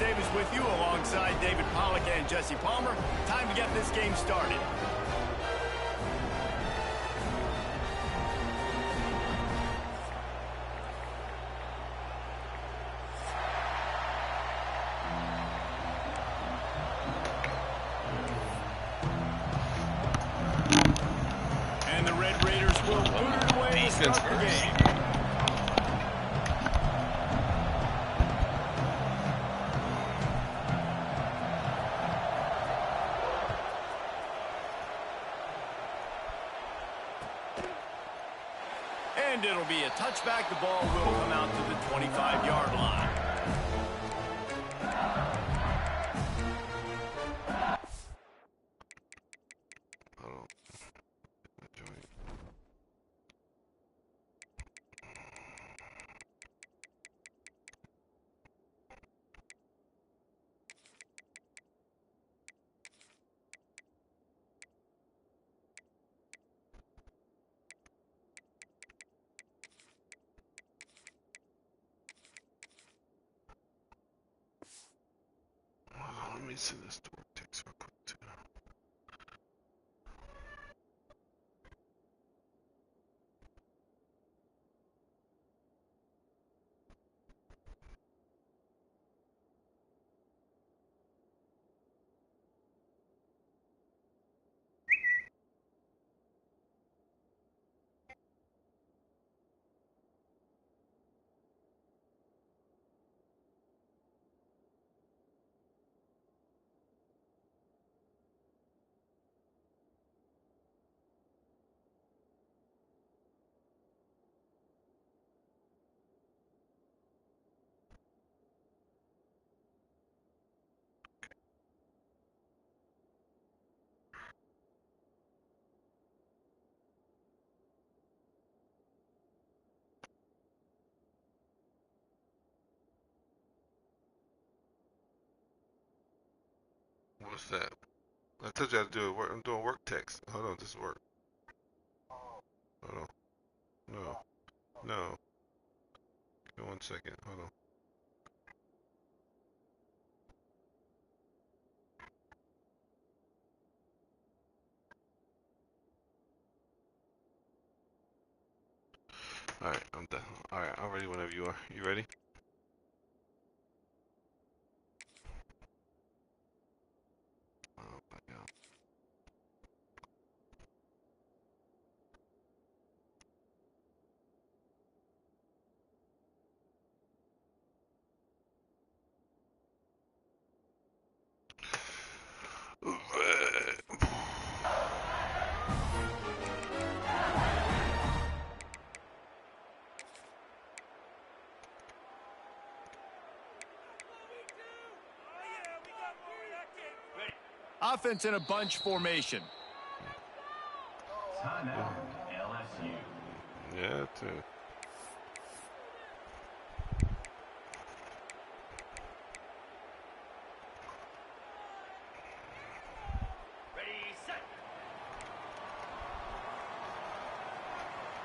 Davis with you alongside David Pollack and Jesse Palmer. Time to get this game started. And the Red Raiders will boot it away to start the game. And it'll be a touchback. The ball will come out to the 25-yard line. Let me see this door takes real quick too. What's that? I told you how to do it. I'm doing work text. Hold on, this work. Hold on. No. No. Give me 1 second. Hold on. Alright, I'm done. Alright, I'm ready whenever you are. You ready? Oh my god. Offense in a bunch formation. Timeout, LSU. Yeah, too. Ready, set.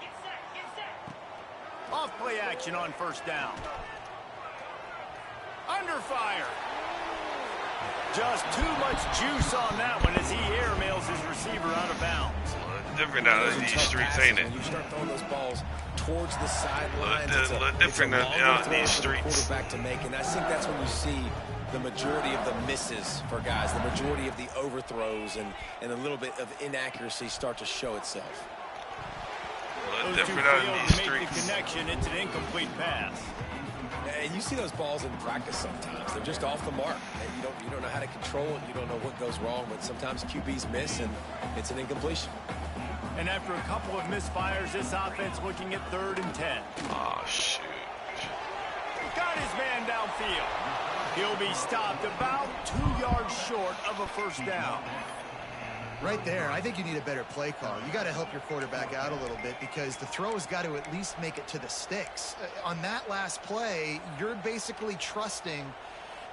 Get set, get set. Off play action on first down. Under fire. Just too much juice on that one as he airmails his receiver out of bounds. Different out of these streets, ain't it? When you start throwing those balls towards the sidelines, A little different out in these streets. Quarterback to make, and I think that's when you see the majority of the misses for guys, the majority of the overthrows, and a little bit of inaccuracy start to show itself. A little Those two different out failed in to these make the streets. connection. It's an incomplete pass. And you see those balls in practice sometimes. They're just off the mark. You don't know how to control it. You don't know what goes wrong, but sometimes QBs miss, and it's an incompletion. And after a couple of misfires, this offense looking at 3rd and 10. Oh, shoot. Got his man downfield. He'll be stopped about 2 yards short of a first down. Right there, I think you need a better play call. You got to help your quarterback out a little bit because the throw has got to at least make it to the sticks. On that last play, you're basically trusting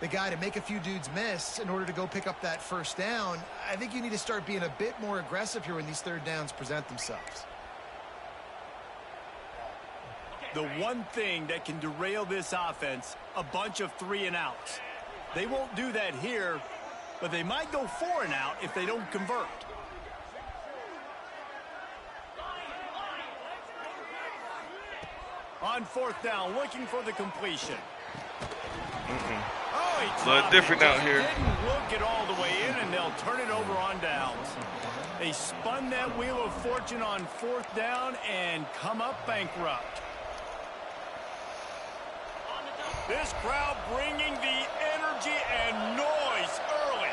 the guy to make a few dudes miss in order to go pick up that first down. I think you need to start being a bit more aggressive here when these third downs present themselves. The one thing that can derail this offense, a bunch of 3 and outs. They won't do that here, but they might go 4 and out if they don't convert. On 4th down, looking for the completion. Oh, he A little different out here. Didn't look it all the way in, and they'll turn it over on downs. They spun that wheel of fortune on 4th down and come up bankrupt. This crowd bringing the energy and noise early.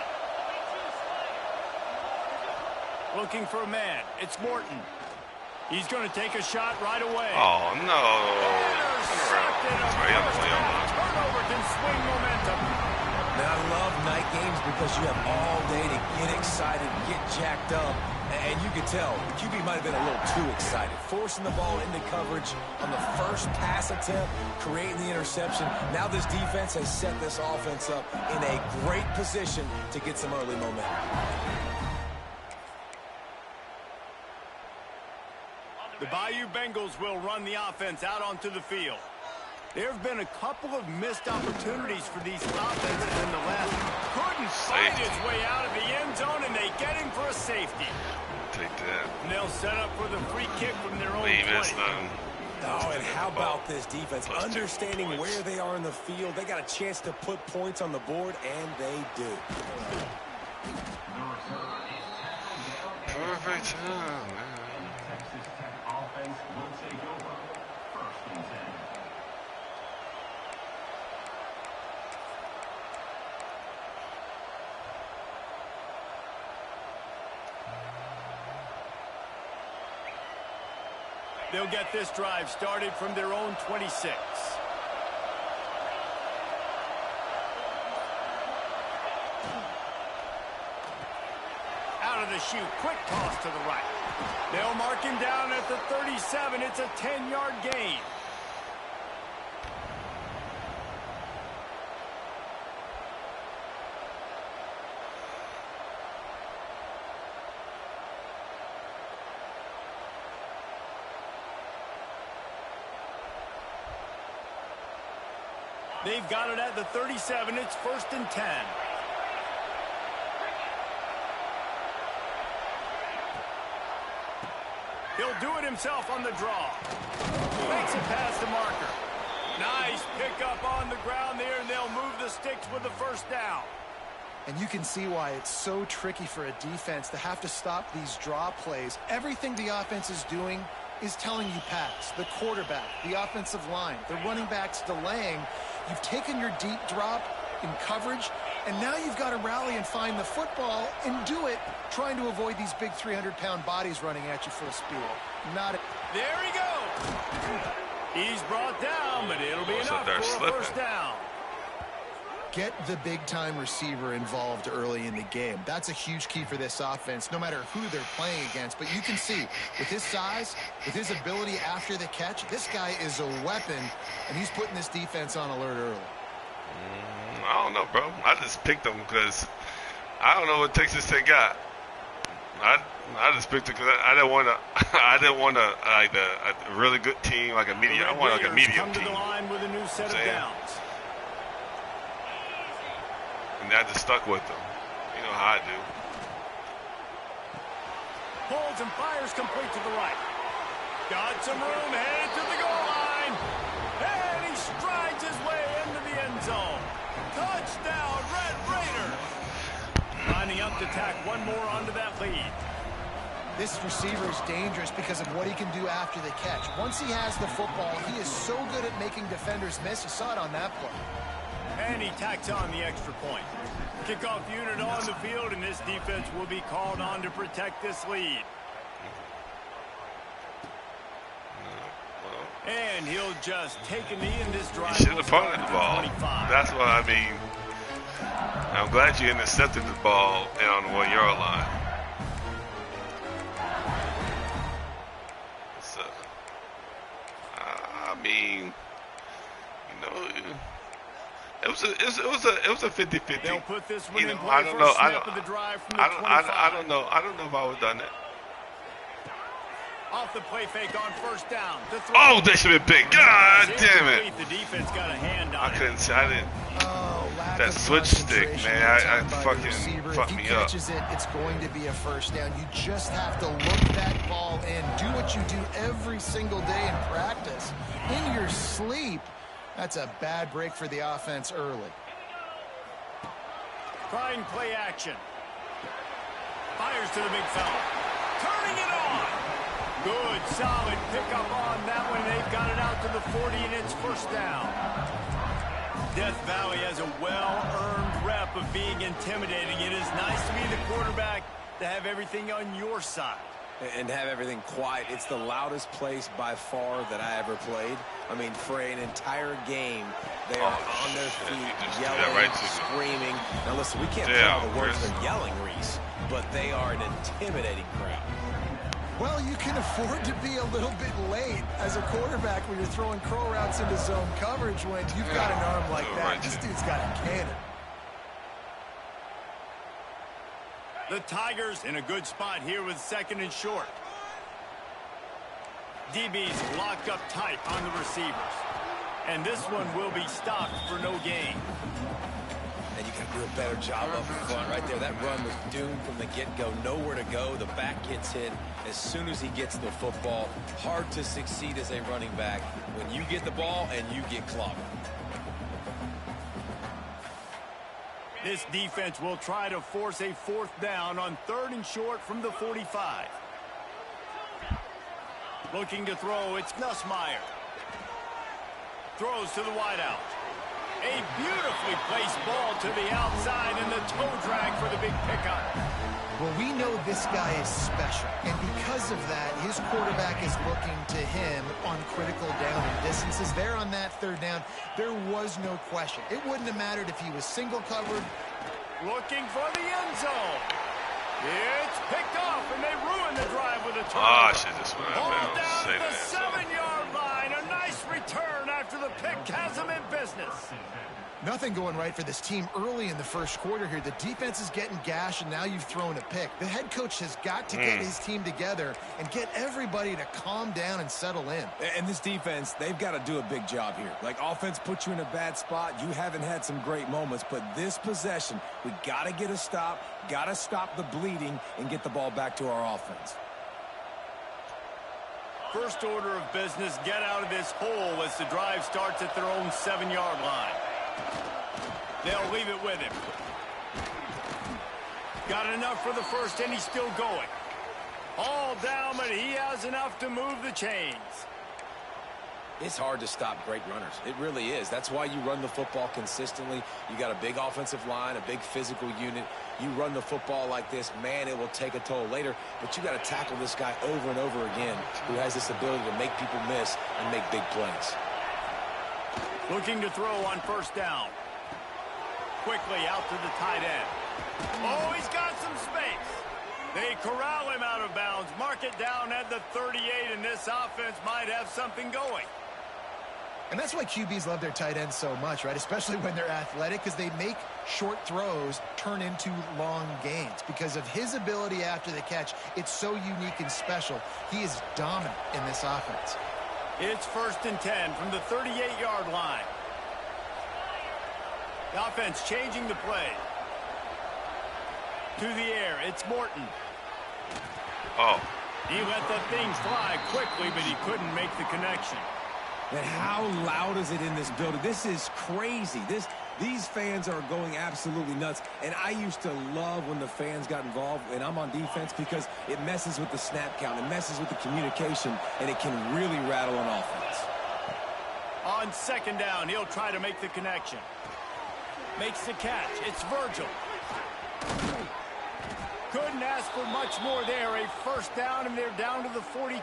Looking for a man. It's Morton. He's going to take a shot right away. Oh, no. Turnover can swing momentum. Man, I love night games because you have all day to get excited, get jacked up. And you could tell the QB might have been a little too excited. Forcing the ball into coverage on the first pass attempt, creating the interception. Now this defense has set this offense up in a great position to get some early momentum. The Bayou Bengals will run the offense out onto the field. There have been a couple of missed opportunities for these offenses in the last. Couldn't fight his way out of the end zone, and they get him for a safety. Take that. And they'll set up for the free kick from their own We 20. missed nothing. Oh, and how about this defense? Plus 2 Understanding points. where they are in the field. They got a chance to put points on the board, and they do. Perfect time, man. Texas Tech offense will take over. 1st and 10. They'll get this drive started from their own 26. Out of the chute, quick toss to the right. They'll mark him down at the 37. It's a 10-yard gain. They've got it at the 37. It's 1st and 10. He'll do it himself on the draw. Makes it past the marker. Nice pickup on the ground there, and they'll move the sticks with the 1st down. And you can see why it's so tricky for a defense to have to stop these draw plays. Everything the offense is doing is telling you pass. The quarterback, the offensive line, the running backs delaying. You've taken your deep drop in coverage, and now you've got to rally and find the football and do it trying to avoid these big 300-pound bodies running at you full speed. There he goes. He's brought down, but it'll be enough for a 1st down. Get the big-time receiver involved early in the game. That's a huge key for this offense, no matter who they're playing against. But you can see, with his size, with his ability after the catch, this guy is a weapon, and he's putting this defense on alert early. I don't know, bro. I just picked them because I don't know what Texas Tech got. I just picked it because I didn't want to. I didn't want like a really good team, like a medium. I want like a medium come team. to the line with a new set of downs. And I just stuck with them. You know how I do. Pulls and fires complete to the right. Got some room, headed to the goal line. And he strides his way into the end zone. Touchdown, Red Raiders. Lining up to tack one more onto that lead. This receiver is dangerous because of what he can do after the catch. Once he has the football, he is so good at making defenders miss. You saw it on that play. And he tacks on the extra point. Kickoff unit on the field, and this defense will be called on to protect this lead. And he'll just take a knee in this drive. You should have punted the ball. That's what I mean. I'm glad you intercepted the ball on the 1 yard line. So, I mean, you know, it was a 50-50. They'll put this one in play I don't for know. a snap of the drive from the 25. I don't know. I don't know if I would have done it. Off the play fake on 1st down. Oh, that should have been big. God damn it. The defense got a hand on I couldn't say. I didn't. Oh, lack that of switch stick, concentration man, every I time by the fucking receiver. fucked If he me up. catches it, it's going to be a first down. You just have to look that ball in. Do what you do every single day in practice. In your sleep, that's a bad break for the offense early. Trying play action. Fires to the big fella. Turning it on. Good, solid pickup on that one. They've got it out to the 40, and it's first down. Death Valley has a well-earned rep of being intimidating. It is nice to be the quarterback to have everything on your side. And have everything quiet. It's the loudest place by far that I ever played. I mean, for an entire game, they are on their feet, yelling, screaming. Now, listen, we can't put all the words they're yelling, Reese, but they are an intimidating crowd. Well, you can afford to be a little bit late as a quarterback when you're throwing crow routes into zone coverage when you've got an arm like that. This dude's got a cannon. The Tigers in a good spot here with second and short. DB's locked up tight on the receivers. And this one will be stopped for no gain. And you got to do a better job up front right there. That run was doomed from the get-go. Nowhere to go. The back gets hit as soon as he gets the football. Hard to succeed as a running back when you get the ball and you get clobbered. This defense will try to force a fourth down on third and short from the 45. Looking to throw, it's Nussmeier. Throws to the wideout. A beautifully placed ball to the outside and the toe drag for the big pickup. Well, we know this guy is special, and because of that, his quarterback is looking to him on critical down and distances. There on that third down, there was no question. It wouldn't have mattered if he was single covered. Looking for the end zone. It's picked off, and they ruin the drive with a turnover. Shit, this one Ball down to the 7-yard line. A nice return after the pick has him in business. Nothing going right for this team early in the first quarter here. The defense is getting gashed, and now you've thrown a pick. The head coach has got to get his team together and get everybody to calm down and settle in. And this defense, they've got to do a big job here. Like, offense puts you in a bad spot. You haven't had some great moments, but this possession, we got to get a stop, got to stop the bleeding, and get the ball back to our offense. First order of business, get out of this hole as the drive starts at their own 7-yard line. They'll leave it with him. Got enough for the first, and he's still going. All down, but he has enough to move the chains. It's hard to stop great runners. It really is. That's why you run the football consistently. You got a big offensive line, a big physical unit. You run the football like this, man, it will take a toll later. But you got to tackle this guy over and over again who has this ability to make people miss and make big plays. Looking to throw on first down. Quickly out to the tight end. Oh, he's got some space. They corral him out of bounds. Mark it down at the 38, and this offense might have something going. And that's why QBs love their tight ends so much, right? Especially when they're athletic, because they make short throws turn into long gains. Because of his ability after the catch, it's so unique and special. He is dominant in this offense. It's 1st and 10 from the 38-yard line. The offense changing the play. To the air, it's Morton. Oh. He let the thing fly quickly, but he couldn't make the connection. And how loud is it in this building? This is crazy. These fans are going absolutely nuts. And I used to love when the fans got involved, and I'm on defense, because it messes with the snap count. It messes with the communication, and it can really rattle an offense. On 2nd down, he'll try to make the connection. Makes the catch. It's Virgil. Couldn't ask for much more there. A 1st down, and they're down to the 42.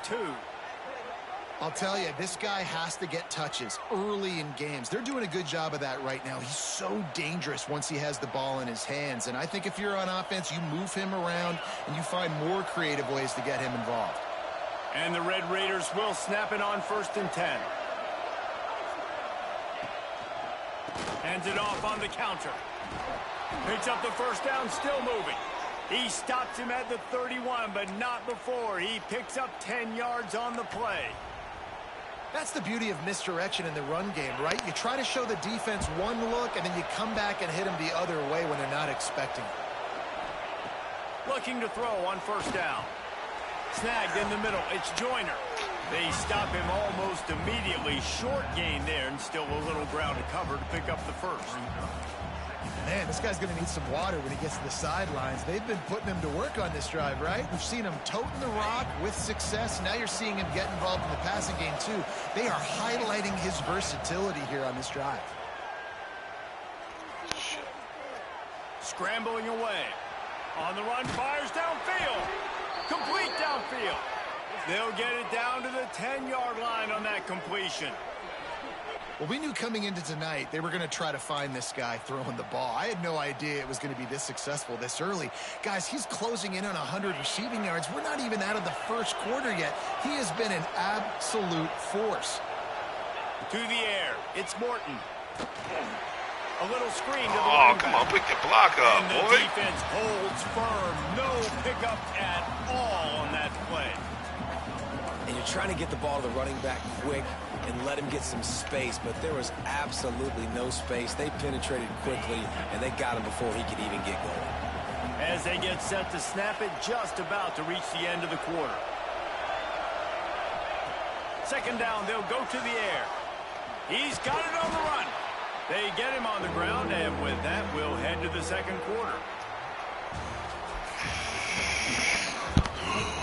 I'll tell you, this guy has to get touches early in games. They're doing a good job of that right now. He's so dangerous once he has the ball in his hands. And I think if you're on offense, you move him around and you find more creative ways to get him involved. And the Red Raiders will snap it on 1st and 10. Hands it off on the counter. Picks up the 1st down, still moving. He stops him at the 31, but not before. He picks up 10 yards on the play. That's the beauty of misdirection in the run game, right? You try to show the defense one look, and then you come back and hit them the other way when they're not expecting it. Looking to throw on first down. Snagged in the middle. It's Joyner. They stop him almost immediately. Short gain there, and still a little ground to cover to pick up the first. Man, this guy's going to need some water when he gets to the sidelines. They've been putting him to work on this drive, right? We've seen him toting the rock with success. Now you're seeing him get involved in the passing game, too. They are highlighting his versatility here on this drive. Scrambling away. On the run, fires downfield. Complete downfield. They'll get it down to the 10-yard line on that completion. Well, we knew coming into tonight they were going to try to find this guy throwing the ball. I had no idea it was going to be this successful this early. Guys, he's closing in on 100 receiving yards. We're not even out of the first quarter yet. He has been an absolute force. To the air. It's Morton. A little screen to the Oh, come on, pick your block up, and the boy. defense holds firm. No pickup at all on that play. And you're trying to get the ball to the running back quick and let him get some space, but there was absolutely no space. They penetrated quickly, and they got him before he could even get going. As they get set to snap it, just about to reach the end of the quarter. Second down, they'll go to the air. He's got it on the run. They get him on the ground, and with that, we'll head to the second quarter.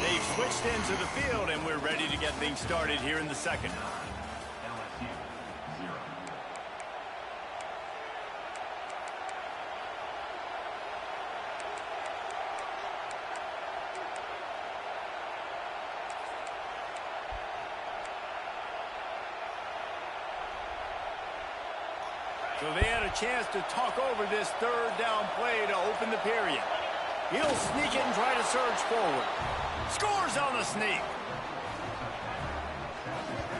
They've switched into the field, and we're ready to get things started here in the second. LSU 0. So they had a chance to talk over this third down play to open the period. He'll sneak it and try to surge forward. Scores on the sneak.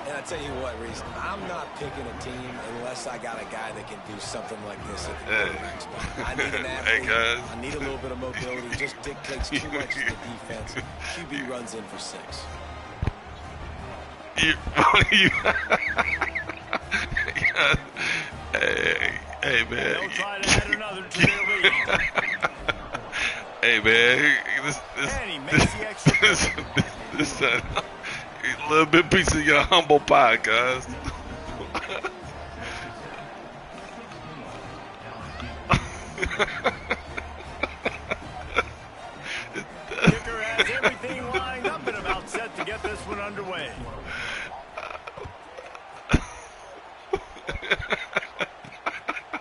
And I tell you what, Reese, I'm not picking a team unless I got a guy that can do something like this at the quarterback spot. I need an athlete. guys. I need a little bit of mobility. It just dictates too much to the defense. QB runs in for 6. Hey, man. They'll try to add another to their lead. Hey, man. And he makes the extra. This a little bit piece of your humble pie, guys. Kicker has everything lined up and about set to get this one underway.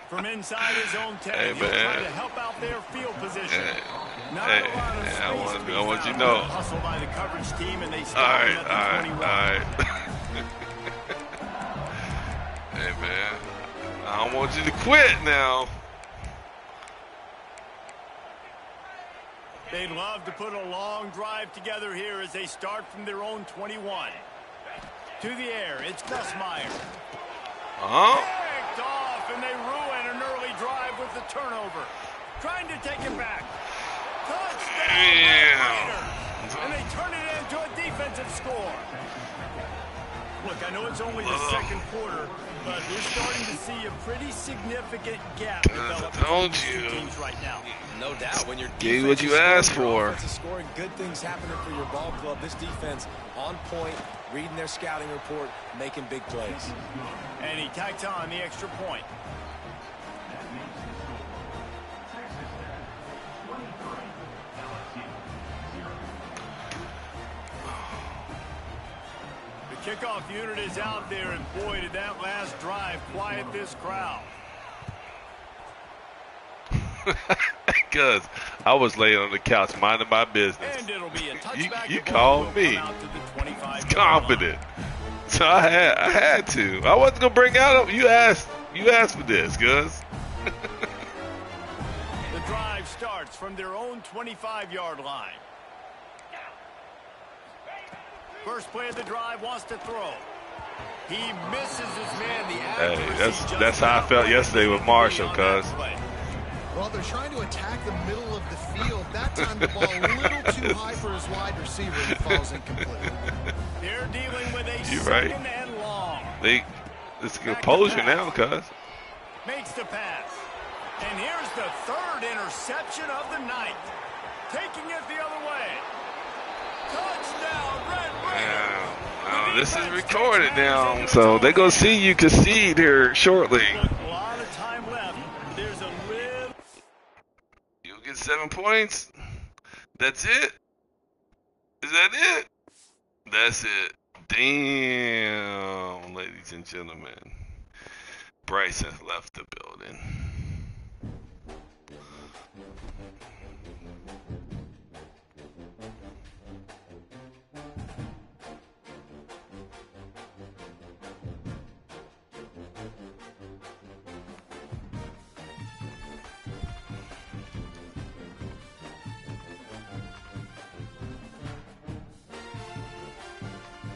From inside his own 10, Hey, he'll try man. to help out their field position. Not Hey, a lot of space to be I want you found. to know. Hustle by the coverage team, and they All stop right, him at the 20 all right. Hey, man. I don't want you to quit now. They'd love to put a long drive together here as they start from their own 21. To the air, it's Gus Meyer. Picked off, and they ruin an early drive with the turnover. Trying to take it back. Touchdown, Raiders. And they turn it into a defensive score. Look, I know it's only the second quarter, but we're starting to see a pretty significant gap develop between these two teams right now. No doubt. When your Gave defense what you is scoring, asked your for. offense is scoring, good things happening for your ball club. This defense on point, reading their scouting report, making big plays. And he tacks on the extra point. The kickoff unit is out there, and boy, did that last drive quiet this crowd. Because I was laying on the couch minding my business. And it'll be a touchback. You The ball called will me. come out to the 25-yard Confident. line. So I had to. I wasn't gonna bring out. You asked for this, Gus. The drive starts from their own 25-yard line. First play of the drive, wants to throw. He misses his man. The accuracy that's how I felt yesterday with Marshall, cuz. Well, they're trying to attack the middle of the field. That time the ball a little too high for his wide receiver and falls incomplete. They're dealing with a You second right. and long. It's composure now, cuz. Makes the pass. And here's the third interception of the night. Taking it the other way. Touchdown, Red Raiders. Now, this is recorded now, so they're going to see you concede here shortly. A lot of time left. There's a little... You'll get 7 points. That's it. Is that it? That's it. Damn, ladies and gentlemen. Bryce has left the building.